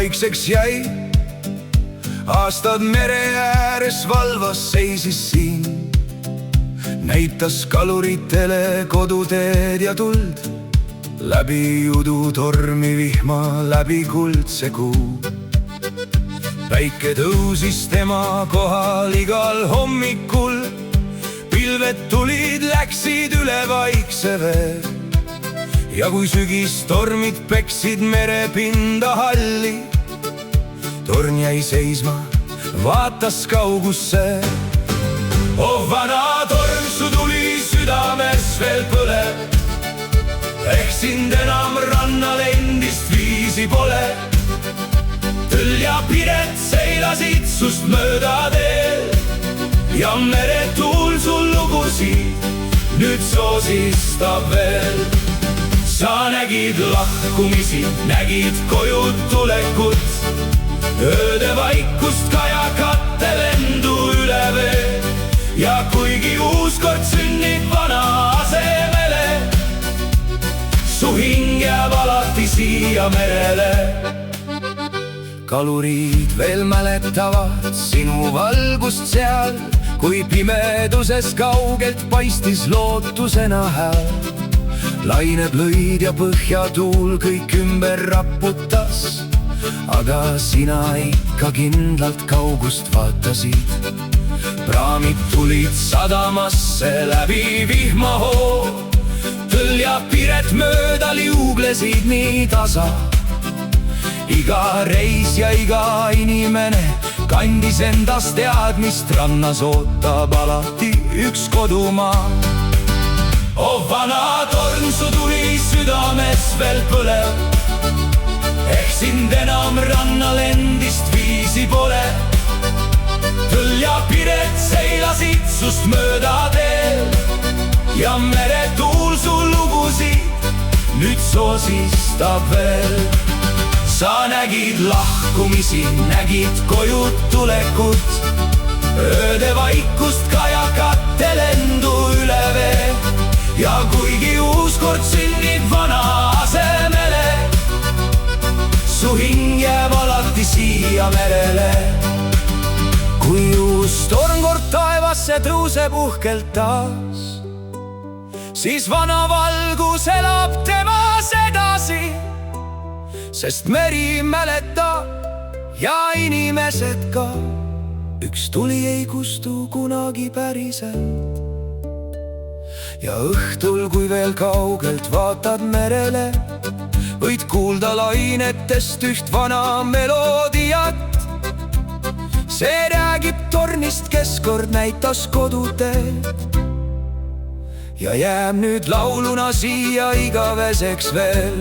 vaikseks jäi. Aastad mere ääres valvas seisis siin, näitas kaluritele koduteed ja tuld. Läbi udutormi vihma, läbi kuldse kuu. Päike tõusis tema kohal igal hommikul. Pilved tulid, läksid üle vaikse vee. Ja kui sügistormid peksid merepinda halli, torn jäi seisma, vaatas kaugusse. Oh vana torn, su tuli südames veel põleb. Ehk sind enam rannal endist viisi pole. Tõll ja Piret seilasid sust mööda teel ja meretuul sul lugusid nüüd soosistab veel. Sa nägid lahkumisi, nägid koju tulekut, ööde vaikust, kajakate lendu üle vee. Ja kuigi uus kord sünnib vana asemele, su hing jääb alati siia merele. Kalurid veel mäletavad sinu valgust seal, kui pimeduses kaugelt paistis lootusena hääl. Lained lõid ja põhjatuul kõik ümber raputas, aga sina ikka kindlalt kaugust vaatasid. Praamid tulid sadamasse läbi vihmahoo, Tõll ja Piret mööda liuglesid nii tasa. Iga reis ja iga inimene kandis endas teadmist, rannas ootab alati üks kodumaa. Oh vana torn, su tuli südames veel põlev. Ehk sind enam rannal endist viisi pole. Tõll ja Piret seilasid sust mööda teel ja meretuul sul lugusid nüüd soosistab veel. Sa nägid lahkumisi, nägid koju tulekut, ööde vaikust, kajakate lendu üle vee. Ja kuigi uus kord sünnib vana asemele, su hing jääb alati siia merele. Kui uus tormkord taevasse tõuseb uhkelt taas, siis vana valgus elab temas edasi. Sest meri mäletab ja inimesed ka, üks tuli ei kustu kunagi päriselt. Ja õhtul, kui veel kaugelt vaatad merele, võid kuulda lainetest üht vana meloodiat. See räägib tornist, kes kord näitas koduteed ja jääb nüüd lauluna siia igaveseks veel.